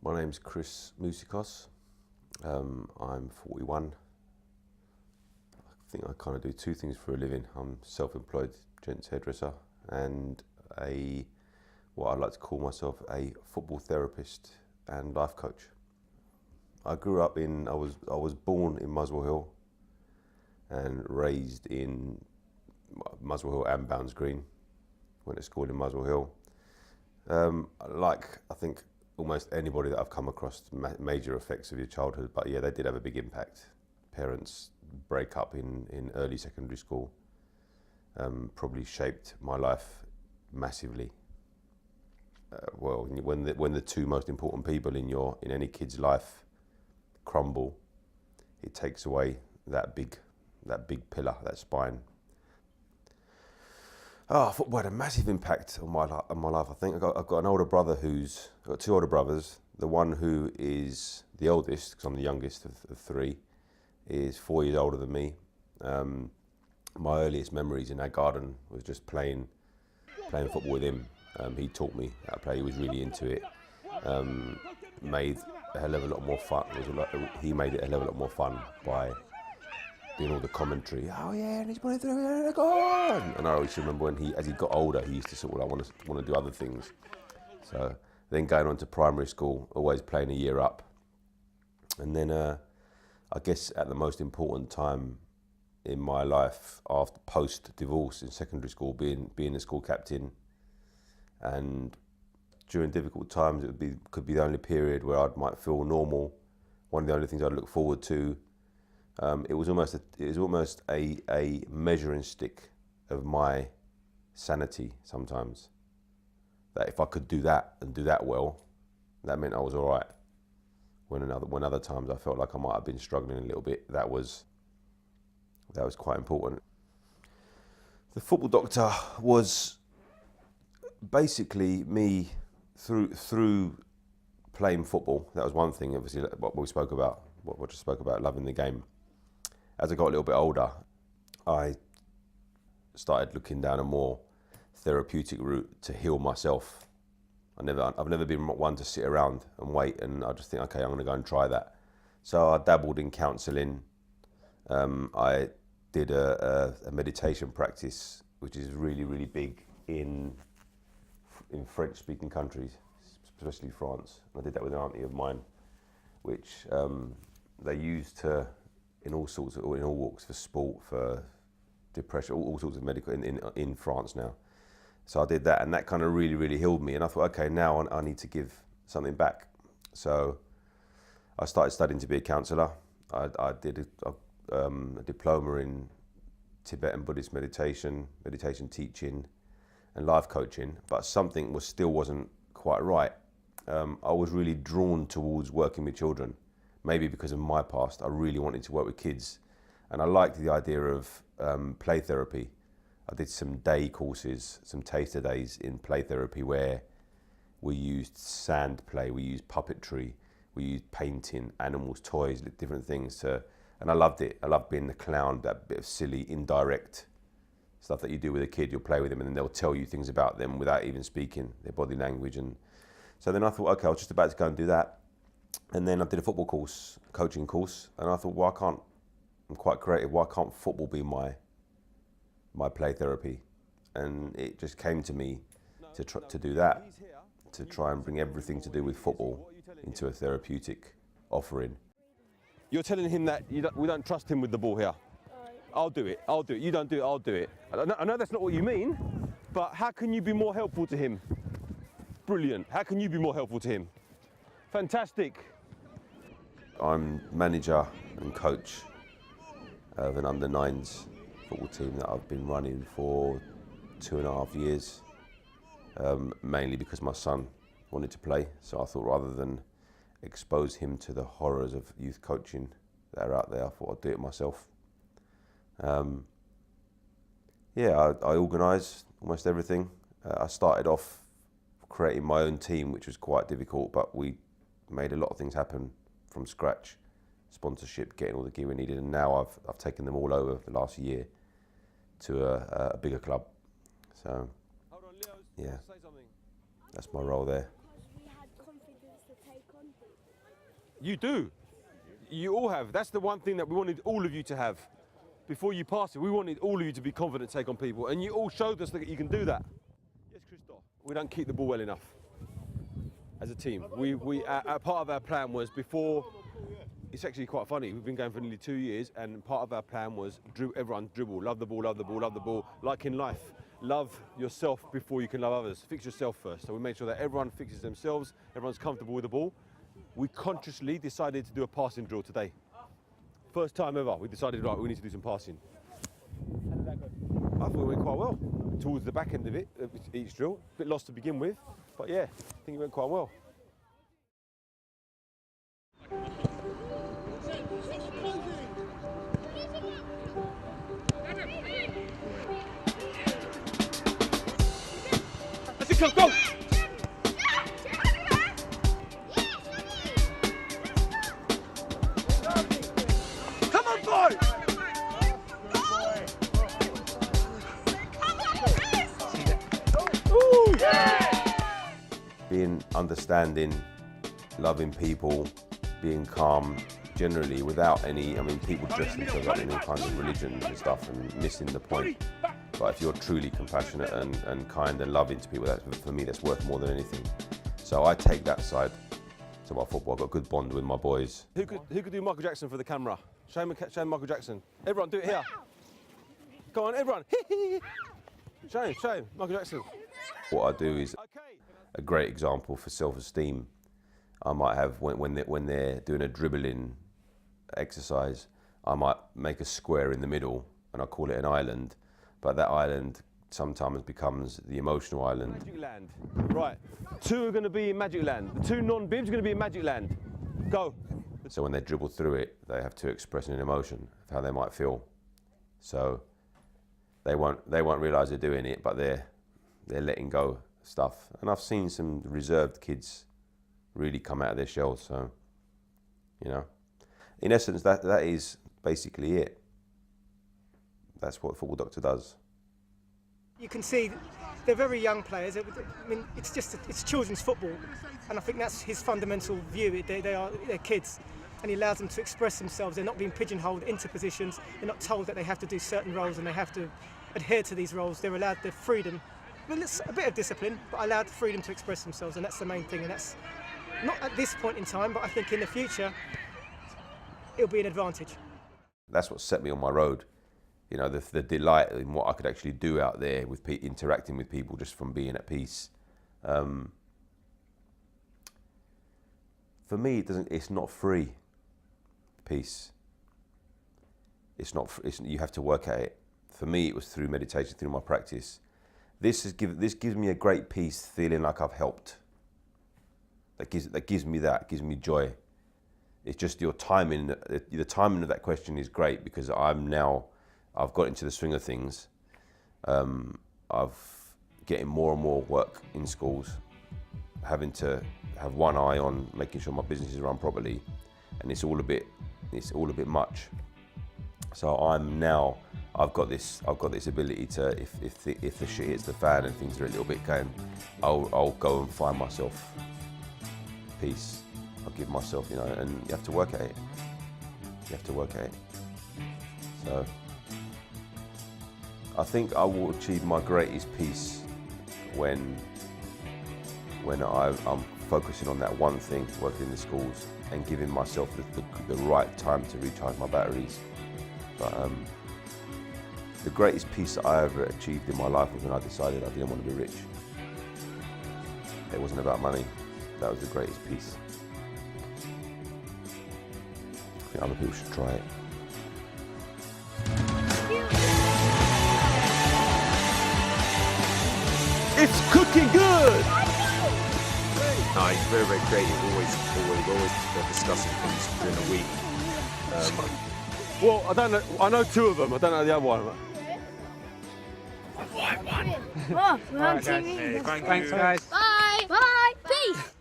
My name's Chris Mousicos. I'm 41. I think I kind of do two things for a living. I'm self-employed gents hairdresser and what I like to call myself a football therapist and life coach. I grew up I was born in Muswell Hill and raised in Muswell Hill and Bounds Green. Went to school in Muswell Hill. I think almost anybody that I've come across, major effects of your childhood, but yeah, they did have a big impact. Parents break up in early secondary school probably shaped my life massively. When the two most important people in any kid's life crumble, it takes away that big pillar, that spine. Football had a massive impact on my life. I think I've got an older brother I've got two older brothers. The one who is the oldest, because I'm the youngest of three, is 4 years older than me. My earliest memories in our garden was just playing football with him. He taught me how to play. He was really into it. Made a hell of a lot more fun. He made it a hell of a lot more fun by doing all the commentary. Oh yeah, and he's putting through here, go on! And I always remember as he got older, he used to sort of want to do other things. So then going on to primary school, always playing a year up. And then I guess at the most important time in my life, after post-divorce in secondary school, being the school captain, and during difficult times, could be the only period where I might feel normal. One of the only things I'd look forward to. It was almost a measuring stick of my sanity sometimes. That if I could do that and do that well, that meant I was all right. When other times I felt like I might have been struggling a little bit, that was quite important. The football doctor was basically me through playing football. That was one thing, obviously, what we spoke about, what we just spoke about, loving the game. As I got a little bit older, I started looking down a more therapeutic route to heal myself. I've never been one to sit around and wait, and I just think, okay, I'm going to go and try that. So I dabbled in counselling. I did a meditation practice, which is really, really big in French-speaking countries, especially France. I did that with an auntie of mine, which they used in all walks, for sport, for depression, all sorts of medical in France now. So I did that, and that kind of really, really healed me. And I thought, okay, now I need to give something back. So I started studying to be a counsellor. I did a diploma in Tibetan Buddhist meditation teaching, and life coaching. But something still wasn't quite right. I was really drawn towards working with children. Maybe because of my past, I really wanted to work with kids. And I liked the idea of play therapy. I did some day courses, some taster days in play therapy where we used sand play, we used puppetry, we used painting, animals, toys, different things. And I loved it. I loved being the clown, that bit of silly, indirect stuff that you do with a kid. You'll play with them and then they'll tell you things about them without even speaking, their body language. And so then I thought, okay, I was just about to go and do that. And then I did a football course, coaching course, and I thought, I'm quite creative, why can't football be my play therapy? And it just came to me to do that, to try and bring everything to do with football into a therapeutic offering. You're telling him that we don't trust him with the ball here. I'll do it. You don't do it, I'll do it. I know that's not what you mean, but how can you be more helpful to him? Brilliant. How can you be more helpful to him? Fantastic. I'm manager and coach of an under-9s football team that I've been running for 2.5 years, mainly because my son wanted to play. So I thought rather than expose him to the horrors of youth coaching that are out there, I thought I'd do it myself. I organise almost everything. I started off creating my own team, which was quite difficult, but we made a lot of things happen from scratch. Sponsorship, getting all the gear we needed, and now I've taken them all over the last year to a bigger club. So yeah, that's my role there. We had confidence to take on You do. You all have. That's the one thing that we wanted all of you to have. Before you pass it, we wanted all of you to be confident to take on people, and you all showed us that you can do that. Yes, Christoph. We don't keep the ball well enough as a team. Part of our plan was before. It's actually quite funny. We've been going for nearly 2 years, and part of our plan was everyone dribble, love the ball, love the ball, love the ball. Like in life, love yourself before you can love others. Fix yourself first. So we made sure that everyone fixes themselves, everyone's comfortable with the ball. We consciously decided to do a passing drill today. First time ever, we decided, right, we need to do some passing. How did that go? I thought it went quite well. Towards the back end of it, each drill. A bit lost to begin with, but yeah, I think it went quite well. Let's go, go! Come on, boy! Ooh. Being understanding, loving people, being calm, generally without any, I mean, people dress themselves up in all kinds of religions and stuff and missing the point. But if you're truly compassionate and kind and loving to people, for me, that's worth more than anything. So I take that side to my football. I've got a good bond with my boys. Who could do Michael Jackson for the camera? Show him Michael Jackson. Everyone, do it here. Come on, everyone. Show him, Michael Jackson. What I do is a great example for self-esteem. I might have, when they're doing a dribbling exercise, I might make a square in the middle and I call it an island, but that island sometimes becomes the emotional island. Magic Land. Right, 2 are going to be in Magic Land. The 2 non-bibs are going to be in Magic Land. Go. So when they dribble through it, they have to express an emotion of how they might feel. So they won't realise they're doing it, but they're letting go stuff. And I've seen some reserved kids really come out of their shells. So, you know, in essence, that is basically it. That's what Football Doctor does. You can see they're very young players. I mean, it's children's football, and I think that's his fundamental view. They're kids, and he allows them to express themselves. They're not being pigeonholed into positions. They're not told that they have to do certain roles and they have to adhere to these roles. They're allowed the freedom. I mean, it's a bit of discipline, but allowed the freedom to express themselves, and that's the main thing. And that's not at this point in time, but I think in the future it'll be an advantage. That's what set me on my road. You know, the delight in what I could actually do out there with interacting with people just from being at peace. For me, it's not free. Peace. You have to work at it. For me, it was through meditation, through my practice. This gives me a great peace, feeling like I've helped. That gives me joy. It's just your timing. The timing of that question is great because I've got into the swing of things. I've getting more and more work in schools, having to have one eye on making sure my business is run properly, and it's all a bit much. So I've got this ability to, if the shit hits the fan and things are a little bit going, I'll go and find myself peace. I'll give myself, you know, and you have to work at it. You have to work at it. So I think I will achieve my greatest peace when I'm focusing on that one thing, working in the schools, and giving myself the right time to recharge my batteries. But the greatest peace that I ever achieved in my life was when I decided I didn't want to be rich. It wasn't about money. That was the greatest peace. I think other people should try it. It's cooking good! No, he's very, very creative, always discussing things during the week. Well, I know 2 of them, I don't know the other one. Oh, we're on TV. Thanks, guys. Bye. Bye. Peace.